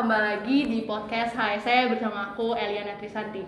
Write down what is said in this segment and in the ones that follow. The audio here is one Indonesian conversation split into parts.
kembali lagi di podcast HSE bersama aku Eliana Trisanti.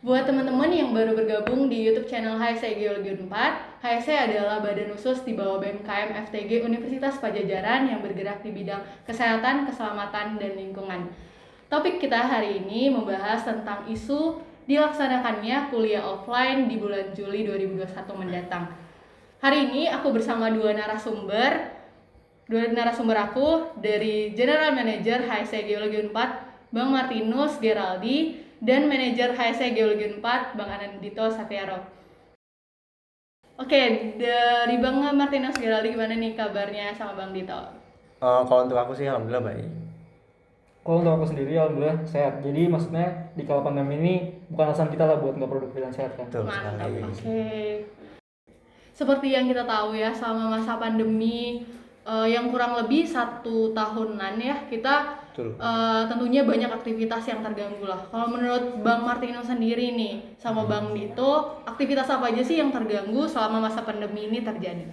Buat teman-teman yang baru bergabung di YouTube channel HSE Geologi 4, HSE adalah badan khusus di bawah BMKM FTG Universitas Padjadjaran yang bergerak di bidang kesehatan, keselamatan, dan lingkungan. Topik kita hari ini membahas tentang isu dilaksanakannya kuliah offline di bulan Juli 2021 mendatang. Hari ini aku bersama dua narasumber aku dari General Manager HSE Geologi 4, Bang Martinus Geraldi, dan Manajer HSE Geologi 4, Bang Anandito Safiaro. Oke, dari Bang Martinus Geraldi gimana nih kabarnya sama Bang Dito? Kalau untuk aku sih alhamdulillah baik. Kalau untuk aku sendiri alhamdulillah sehat. Jadi maksudnya di kala pandemi ini bukan alasan kita lah buat nggak produktif dan sehat kan. Betul Mantap, sekali. oke. Seperti yang kita tahu ya, selama masa pandemi yang kurang lebih 1 tahunan ya, kita tentunya banyak aktivitas yang terganggu lah. Kalau menurut Bang Martino sendiri nih sama Bang Dito, aktivitas apa aja sih yang terganggu selama masa pandemi ini terjadi?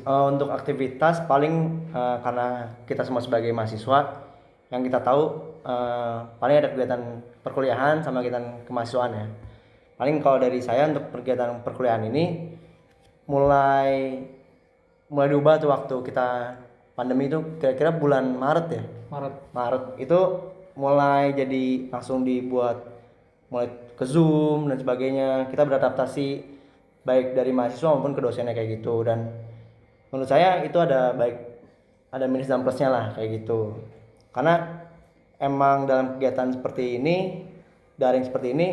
Untuk aktivitas paling karena kita semua sebagai mahasiswa yang kita tahu paling ada kegiatan perkuliahan sama kegiatan kemahasiswaan ya. Paling kalau dari saya untuk kegiatan perkuliahan ini mulai diubah tuh waktu kita pandemi itu kira-kira bulan Maret ya. Maret itu mulai jadi langsung dibuat mulai ke Zoom dan sebagainya. Kita beradaptasi baik dari mahasiswa maupun ke dosennya kayak gitu, dan menurut saya itu ada minus dan plusnya lah kayak gitu. Karena emang dalam kegiatan seperti ini, daring seperti ini,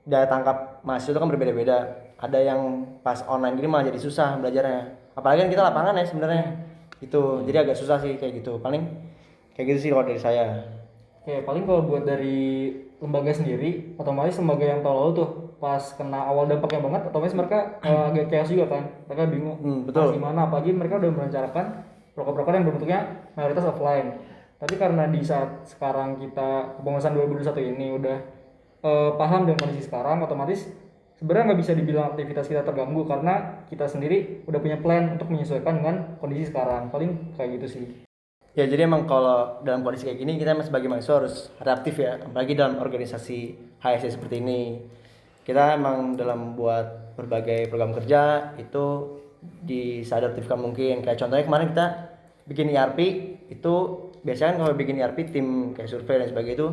daya tangkap mahasiswa itu kan berbeda-beda. Ada yang pas online gini malah jadi susah belajarnya. Apalagi kan kita lapangan ya sebenarnya. Itu jadi agak susah sih kayak gitu. Paling kayak gitu sih kalau dari saya. Oke, paling kalau buat dari lembaga sendiri, otomatis lembaga yang tahun lalu tuh pas kena awal dampaknya banget, otomatis mereka agak chaos juga kan. Mereka bingung betul. Gimana, apalagi mereka udah merencanakan proker-proker yang berbentuknya mayoritas offline. Tapi karena di saat sekarang kita kepengurusan 2021 ini udah paham dengan kondisi sekarang, otomatis sebenarnya nggak bisa dibilang aktivitas kita terganggu karena kita sendiri udah punya plan untuk menyesuaikan dengan kondisi sekarang. Paling kayak gitu sih. Ya jadi emang kalau dalam kondisi kayak gini kita sebagai mahasiswa harus adaptif ya, apalagi dalam organisasi HSE seperti ini. Kita emang dalam buat berbagai program kerja itu disadaptifkan mungkin. Kayak contohnya kemarin kita bikin ERP itu biasanya kan kalau bikin ERP tim kayak survei dan sebagainya itu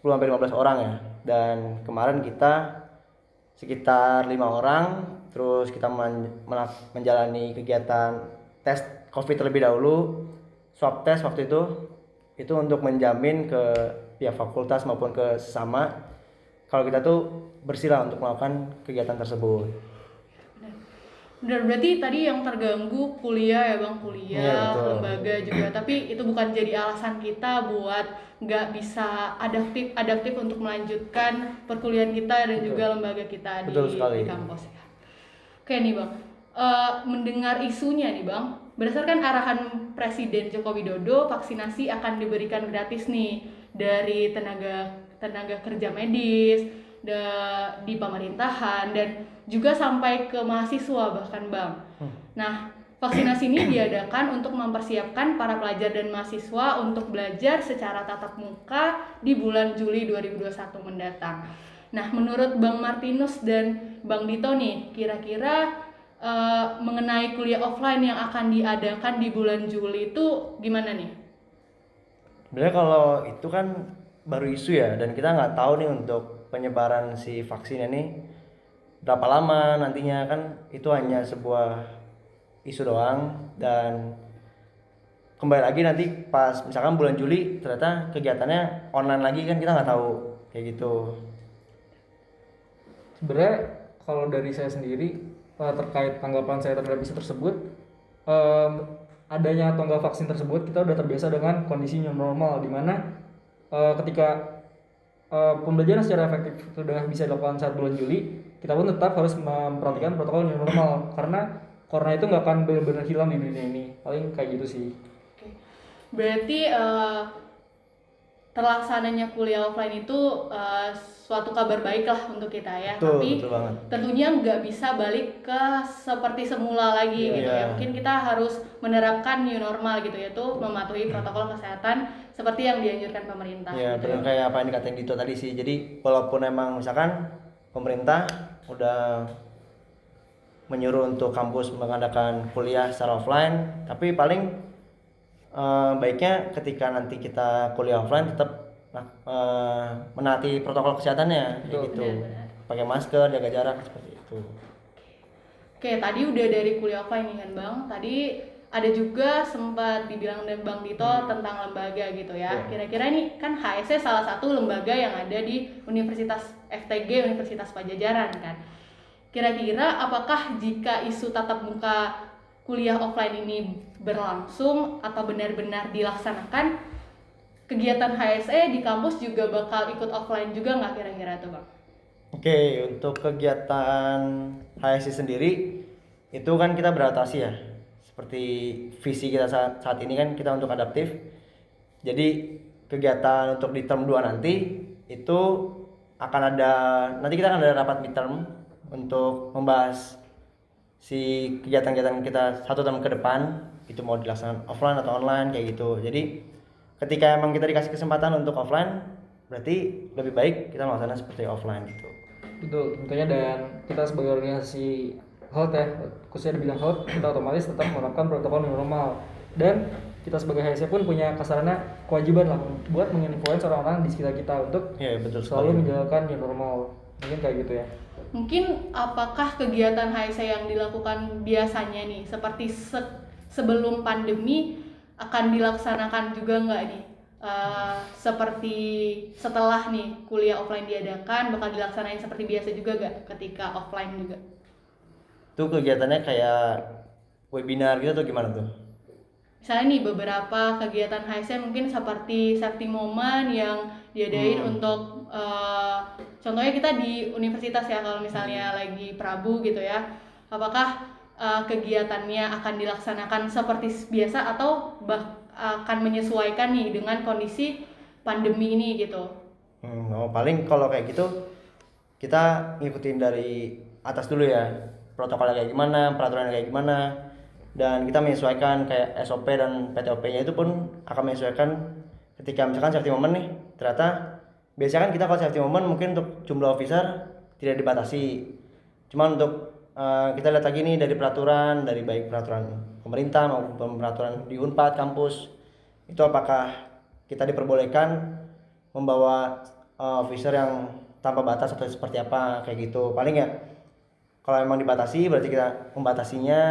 10-15 orang ya. Dan kemarin kita sekitar 5 orang, terus kita menjalani kegiatan tes COVID terlebih dahulu, swab test waktu itu untuk menjamin ke pihak fakultas maupun ke sesama kalau kita tuh bersih lah untuk melakukan kegiatan tersebut. Benar, berarti tadi yang terganggu kuliah ya Bang, kuliah, ya, lembaga juga, tapi itu bukan jadi alasan kita buat nggak bisa adaptif untuk melanjutkan perkuliahan kita dan juga lembaga kita di kampus ya. Oke nih Bang, mendengar isunya nih Bang, berdasarkan arahan Presiden Joko Widodo, vaksinasi akan diberikan gratis nih dari tenaga kerja medis di pemerintahan dan juga sampai ke mahasiswa bahkan Bang. Nah, vaksinasi ini diadakan untuk mempersiapkan para pelajar dan mahasiswa untuk belajar secara tatap muka di bulan Juli 2021 mendatang. Nah, menurut Bang Martinus dan Bang Dito nih, kira-kira mengenai kuliah offline yang akan diadakan di bulan Juli itu gimana nih? Sebenarnya kalau itu kan baru isu ya, dan kita nggak tahu nih untuk penyebaran si vaksin ini berapa lama nantinya, kan itu hanya sebuah isu doang. Dan kembali lagi nanti pas misalkan bulan Juli ternyata kegiatannya online lagi, kan kita nggak tahu kayak gitu. Sebenarnya kalau dari saya sendiri terkait tanggapan saya terhadap isu tersebut, adanya atau enggak vaksin tersebut, kita udah terbiasa dengan kondisi new normal di mana ketika pembelajaran secara efektif sudah bisa dilakukan saat bulan Juli, kita pun tetap harus memperhatikan protokol new normal karena corona itu nggak akan benar-benar hilang di dunia ini. Paling kayak gitu sih. Berarti terlaksananya kuliah offline itu suatu kabar baik lah untuk kita ya. Betul, tapi betul banget. tentunya nggak bisa balik ke seperti semula lagi gitu ya. Mungkin kita harus menerapkan new normal gitu, yaitu mematuhi protokol kesehatan seperti yang dianjurkan pemerintah. Iya, gitu benar kayak apa yang dikatain Dito tadi sih. Jadi walaupun emang misalkan pemerintah udah menyuruh untuk kampus mengadakan kuliah secara offline, tapi paling baiknya ketika nanti kita kuliah offline tetap menaati protokol kesehatannya kayak gitu. Pakai masker, jaga jarak seperti itu. Oke, tadi udah dari kuliah offline nih kan Bang. Tadi ada juga sempat dibilang dari Bang Dito tentang lembaga gitu ya. Kira-kira ini kan HSE salah satu lembaga yang ada di Universitas FTG, Universitas Padjadjaran kan. Kira-kira apakah jika isu tatap muka kuliah offline ini berlangsung atau benar-benar dilaksanakan, kegiatan HSE di kampus juga bakal ikut offline juga nggak kira-kira tuh Bang? Oke, untuk kegiatan HSI sendiri itu kan kita beradaptasi ya. Seperti visi kita saat ini kan kita untuk adaptif. Jadi kegiatan untuk di term 2 nanti itu akan ada, nanti kita akan ada rapat midterm untuk membahas si kegiatan-kegiatan kita satu tahun ke depan itu mau dilaksanakan offline atau online kayak gitu. Jadi ketika emang kita dikasih kesempatan untuk offline, berarti lebih baik kita melaksanakan seperti offline gitu. Betul, tentunya. Dan kita sebagai organisasi HOT ya, khususnya dibilang HOT, kita otomatis tetap menerapkan protokol new normal. Dan kita sebagai HSE pun punya kasarannya kewajiban lah buat menginfluence orang-orang di sekitar kita untuk betul selalu menjalankan new normal. Mungkin kayak gitu ya. Mungkin apakah kegiatan HSE yang dilakukan biasanya nih seperti sebelum pandemi akan dilaksanakan juga nggak nih? Seperti setelah nih kuliah offline diadakan bakal dilaksanain seperti biasa juga gak ketika offline juga? Itu kegiatannya kayak webinar gitu atau gimana tuh? Misalnya nih beberapa kegiatan HSE mungkin seperti safety moment yang diadain untuk contohnya kita di universitas ya, kalau misalnya lagi Prabu gitu ya, apakah kegiatannya akan dilaksanakan seperti biasa atau akan menyesuaikan nih dengan kondisi pandemi ini gitu? Paling kalau kayak gitu kita ngikutin dari atas dulu ya, protokolnya kayak gimana, peraturannya kayak gimana, dan kita menyesuaikan kayak SOP dan PTOP-nya itu pun akan menyesuaikan ketika misalkan safety moment nih, ternyata biasanya kan kita kalau safety moment mungkin untuk jumlah officer tidak dibatasi, cuman untuk kita lihat lagi nih dari peraturan, dari baik peraturan pemerintah maupun peraturan di Unpad kampus, itu apakah kita diperbolehkan membawa officer yang tanpa batas atau seperti apa kayak gitu. Paling ya kalau memang dibatasi berarti kita membatasinya,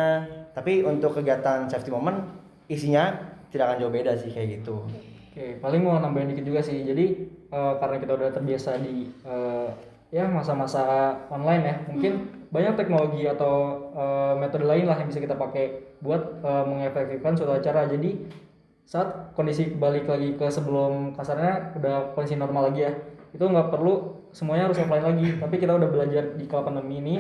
tapi untuk kegiatan safety moment isinya tidak akan jauh beda sih kayak gitu. Oke, paling mau nambahin dikit juga sih. Jadi karena kita udah terbiasa di ya masa-masa online ya, mungkin banyak teknologi atau metode lain lah yang bisa kita pakai buat mengefektifkan suatu acara. Jadi saat kondisi balik lagi ke sebelum kasarnya udah kondisi normal lagi ya, itu nggak perlu semuanya harus offline lagi, tapi kita udah belajar di kala pandemi ini,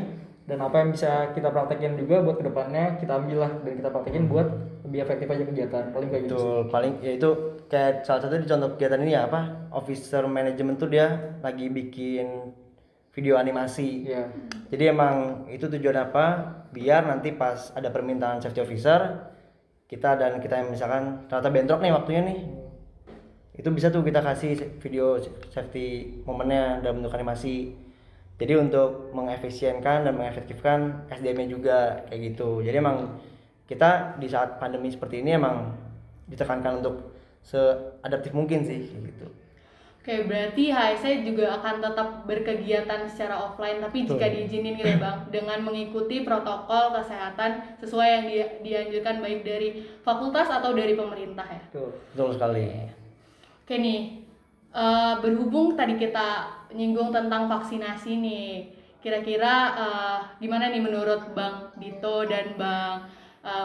dan apa yang bisa kita praktekin juga buat kedepannya kita ambil lah dan kita praktekin buat lebih efektif aja kegiatan. Paling kayak gitu. Betul, paling ya itu kayak salah satu di contoh kegiatan ini ya, apa, officer management tuh dia lagi bikin video animasi. Iya. Jadi emang itu tujuan apa? Biar nanti pas ada permintaan safety officer, kita yang misalkan ternyata bentrok nih waktunya nih, itu bisa tuh kita kasih video safety momennya dalam bentuk animasi. Jadi untuk mengefisienkan dan mengefektifkan SDM-nya juga kayak gitu. Jadi emang kita di saat pandemi seperti ini emang ditekankan untuk seadaptif mungkin sih kayak gitu. Oke, berarti HSE juga akan tetap berkegiatan secara offline, tapi jika diizinin gitu ya Bang, dengan mengikuti protokol kesehatan sesuai yang dianjurkan baik dari fakultas atau dari pemerintah ya. Betul sekali. Oke nih, berhubung tadi kita nyinggung tentang vaksinasi nih, kira-kira gimana nih menurut Bang Dito dan Bang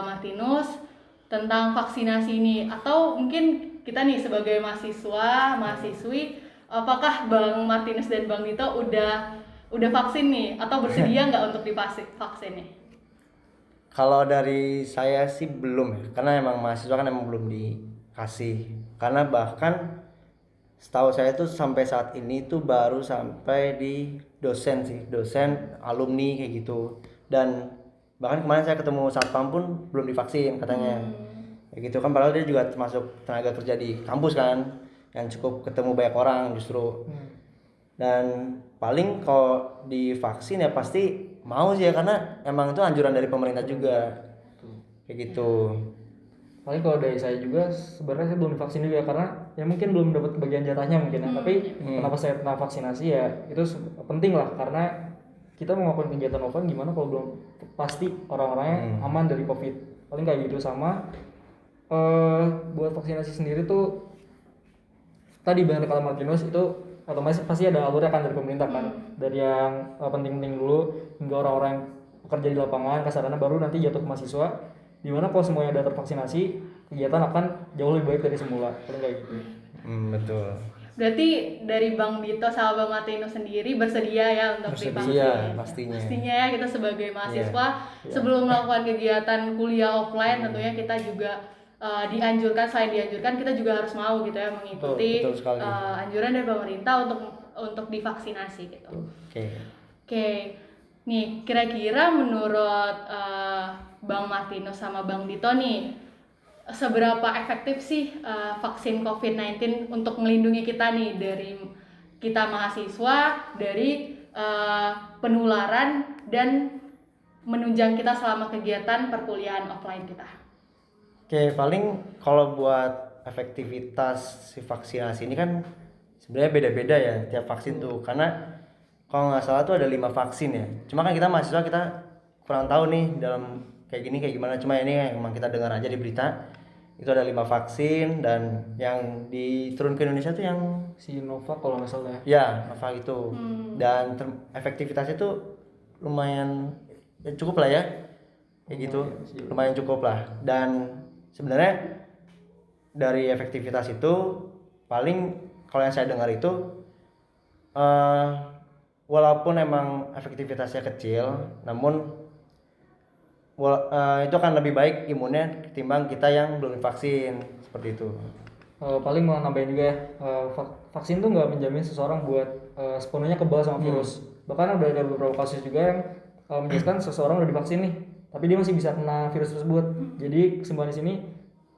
Martinus tentang vaksinasi ini? Atau mungkin kita nih sebagai mahasiswi, apakah Bang Martinus dan Bang Dito udah vaksin nih atau bersedia nggak untuk divaksin nih? Kalau dari saya sih belum ya, karena emang mahasiswa kan emang belum dikasih. Karena bahkan setahu saya tuh sampai saat ini tuh baru sampai di dosen sih, dosen, alumni kayak gitu. Dan bahkan kemarin saya ketemu satpam pun belum divaksin katanya. Kayak gitu kan, padahal dia juga termasuk tenaga kerja di kampus kan, yang cukup ketemu banyak orang justru. Dan paling kalau divaksin ya pasti mau sih ya, karena emang itu anjuran dari pemerintah juga. Kayak gitu. Paling kalau dari saya juga sebenarnya saya belum divaksin juga karena ya mungkin belum dapat bagian jatahnya mungkin ya. Tapi kenapa saya pernah vaksinasi ya itu penting lah, karena kita mau melakukan kegiatan offline gimana kalau belum pasti orang-orangnya aman dari COVID. Paling kayak gitu. Sama buat vaksinasi sendiri tuh tadi benar kata Martinus, itu otomatis pasti ada alurnya kan dari pemerintah kan, dari yang penting-penting dulu hingga orang-orang yang bekerja di lapangan kasarannya, baru nanti jatuh ke mahasiswa, dimana kalau semuanya udah tervaksinasi kegiatan akan jauh lebih baik dari semula. Paling kayak gitu. Betul. Berarti dari Bang Dito sama Bang Martinus sendiri bersedia ya untuk divaksin? Pastinya. Pastinya ya, kita sebagai mahasiswa sebelum melakukan kegiatan kuliah offline tentunya kita juga dianjurkan, selain dianjurkan kita juga harus mau gitu ya mengikuti anjuran dari pemerintah untuk divaksinasi gitu. Oke. Nih kira-kira menurut Bang Martinus sama Bang Dito nih, seberapa efektif sih vaksin COVID-19 untuk melindungi kita nih dari kita mahasiswa dari penularan dan menunjang kita selama kegiatan perkuliahan offline kita? Oke, paling kalau buat efektivitas si vaksinasi ini kan sebenarnya beda-beda ya tiap vaksin tuh, karena kalau nggak salah tuh ada 5 vaksin ya. Cuma kan kita mahasiswa, kita kurang tahu nih dalam kayak gini kayak gimana. Cuma ini emang kita dengar aja di berita itu ada 5 vaksin, dan yang diturun ke Indonesia tuh yang Sinovac kalau nggak salah ya. Ya, Sinovac itu. Dan efektivitasnya tuh lumayan ya cukup lah ya. Kayak gitu. Lumayan cukup lah. Dan sebenarnya dari efektivitas itu paling kalau yang saya dengar itu walaupun emang efektivitasnya kecil, namun itu akan lebih baik imunnya ketimbang kita yang belum divaksin, seperti itu. Paling mau nambahin juga ya, vaksin tuh nggak menjamin seseorang buat sepenuhnya kebal sama virus. Bahkan ada beberapa kasus juga yang menjelaskan seseorang udah divaksin nih, tapi dia masih bisa kena virus tersebut. Jadi kesimpulan di sini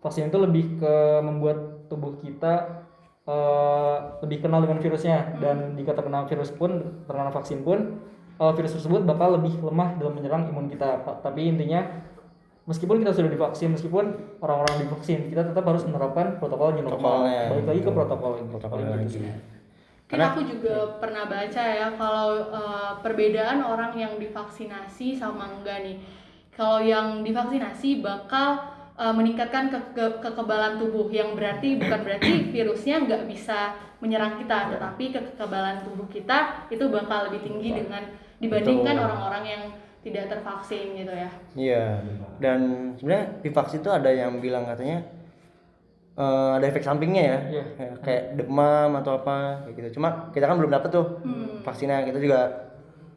vaksin itu lebih ke membuat tubuh kita lebih kenal dengan virusnya, dan jika terkena virus pun, terkena vaksin pun, virus tersebut bakal lebih lemah dalam menyerang imun kita. Tapi intinya meskipun kita sudah divaksin, meskipun orang-orang divaksin, kita tetap harus menerapkan protokol new normal. Balik lagi ke protokol lagi. Karena aku juga pernah baca ya kalau perbedaan orang yang divaksinasi sama enggak nih. Kalau yang divaksinasi bakal meningkatkan kekebalan tubuh, yang bukan berarti virusnya nggak bisa menyerang kita, tetapi kekebalan tubuh kita itu bakal lebih tinggi dibandingkan orang-orang yang tidak tervaksin gitu ya. Iya. Dan sebenarnya divaksin itu ada yang bilang katanya ada efek sampingnya ya. Kayak demam atau apa kayak gitu. Cuma kita kan belum dapet tuh vaksinnya, kita juga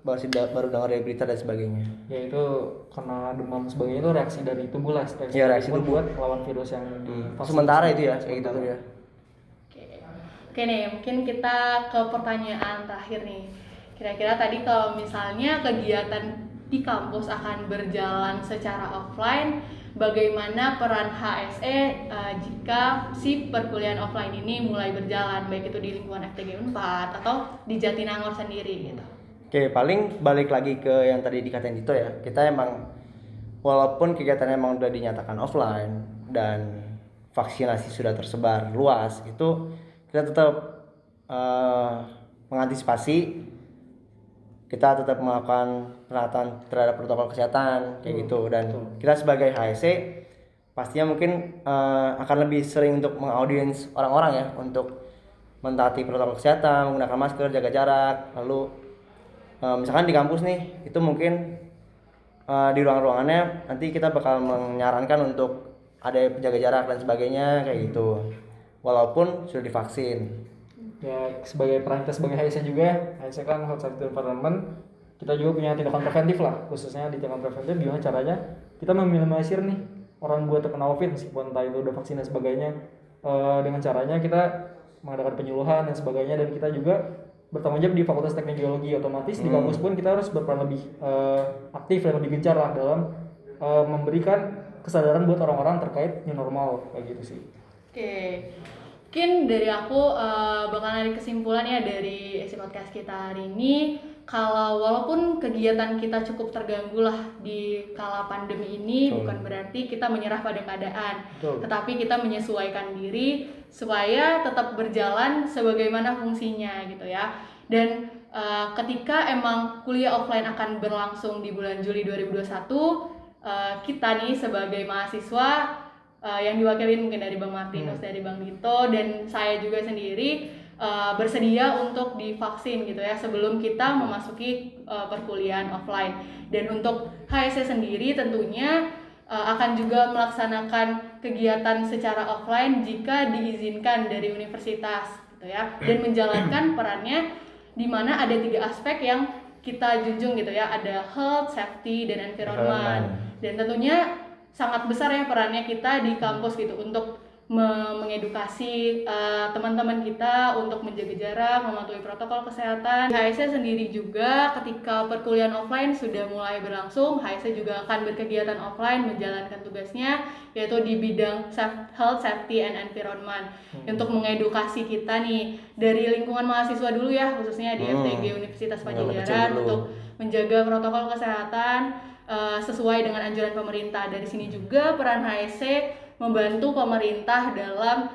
baru dengar dari berita dan sebagainya. Ya itu karena demam sebagainya itu reaksi dari tubuh lah, reaksi tubuh buat melawan virus yang sementara itu ya, kayak gitu tuh ya. Oke nih, mungkin kita ke pertanyaan terakhir nih. Kira-kira tadi kalau misalnya kegiatan di kampus akan berjalan secara offline, bagaimana peran HSE jika si perkuliahan offline ini mulai berjalan, baik itu di lingkungan FTG Unpad atau di Jatinangor sendiri gitu? Oke, paling balik lagi ke yang tadi dikatain Dito ya. Kita emang walaupun kegiatannya emang udah dinyatakan offline dan vaksinasi sudah tersebar luas, itu kita tetap mengantisipasi. Kita tetap melakukan penerapan terhadap protokol kesehatan kayak gitu. Dan kita sebagai HSE pastinya mungkin akan lebih sering untuk mengaudiens orang-orang ya untuk mentaati protokol kesehatan, menggunakan masker, jaga jarak. Lalu misalkan di kampus nih, itu mungkin di ruang-ruangannya nanti kita bakal menyarankan untuk ada penjaga jarak dan sebagainya kayak gitu, walaupun sudah divaksin. Ya sebagai peran kita sebagai HSE juga, HSE kan Health Safety Environment, kita juga punya tindakan preventif lah, khususnya di tindakan preventif gimana caranya kita meminimalisir nih orang buat terkena COVID meskipun entah itu udah vaksin dan sebagainya. Dengan caranya kita mengadakan penyuluhan dan sebagainya, dan kita juga bertanggung jawab di Fakultas Teknik Geologi. Otomatis di kampus pun kita harus berperan lebih aktif dan lebih gencar lah dalam memberikan kesadaran buat orang-orang terkait new normal kayak gitu sih. Oke. Mungkin dari aku bakal narik kesimpulan ya dari isi podcast kita hari ini, kalau walaupun kegiatan kita cukup terganggu lah di kala pandemi ini, bukan berarti kita menyerah pada keadaan, tetapi kita menyesuaikan diri supaya tetap berjalan sebagaimana fungsinya gitu ya. Dan ketika emang kuliah offline akan berlangsung di bulan Juli 2021, kita nih sebagai mahasiswa yang diwakilin mungkin dari Bang Martinus, dari Bang Dito, dan saya juga sendiri bersedia untuk divaksin gitu ya sebelum kita memasuki perkuliahan offline. Dan untuk HSE sendiri tentunya akan juga melaksanakan kegiatan secara offline jika diizinkan dari universitas gitu ya, dan menjalankan perannya di mana ada 3 aspek yang kita junjung gitu ya, ada health, safety, dan environment. Dan tentunya sangat besar ya perannya kita di kampus gitu untuk mengedukasi teman-teman kita untuk menjaga jarak, mematuhi protokol kesehatan. HSE sendiri juga ketika perkuliahan offline sudah mulai berlangsung, HSE juga akan berkegiatan offline menjalankan tugasnya yaitu di bidang health, safety, and environment untuk mengedukasi kita nih dari lingkungan mahasiswa dulu ya, khususnya di FTG Universitas Padjadjaran untuk menjaga protokol kesehatan sesuai dengan anjuran pemerintah. Dari sini juga peran HSE membantu pemerintah dalam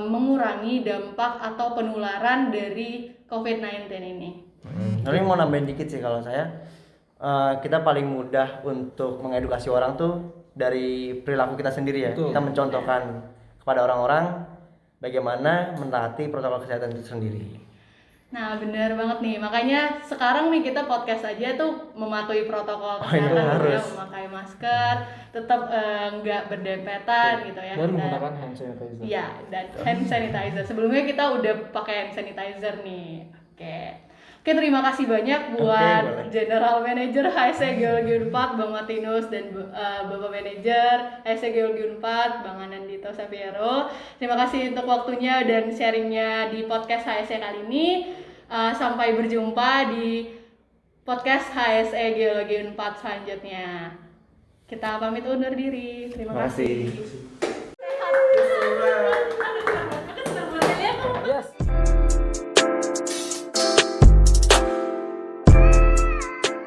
mengurangi dampak atau penularan dari COVID-19 ini. Tapi mau nambahin dikit sih kalau saya, kita paling mudah untuk mengedukasi orang tuh dari perilaku kita sendiri ya. Betul. Kita mencontohkan kepada orang-orang bagaimana menaati protokol kesehatan itu sendiri. Nah benar banget nih, makanya sekarang nih kita podcast aja tuh mematuhi protokol kesehatan ya, memakai masker, tetap nggak berdempetan gitu ya. Dan menggunakan hand sanitizer. Iya, dan hand sanitizer. Sebelumnya kita udah pakai hand sanitizer nih. Oke, terima kasih banyak buat General Manager HSE Geologi Unpad Bang Martinus dan Bapak Manager HSE Geologi Unpad Bang Anandito Sapiero. Terima kasih untuk waktunya dan sharingnya di podcast HSE kali ini. Sampai berjumpa di podcast HSE Geologi Unpad selanjutnya. Kita pamit undur diri. Terima kasih.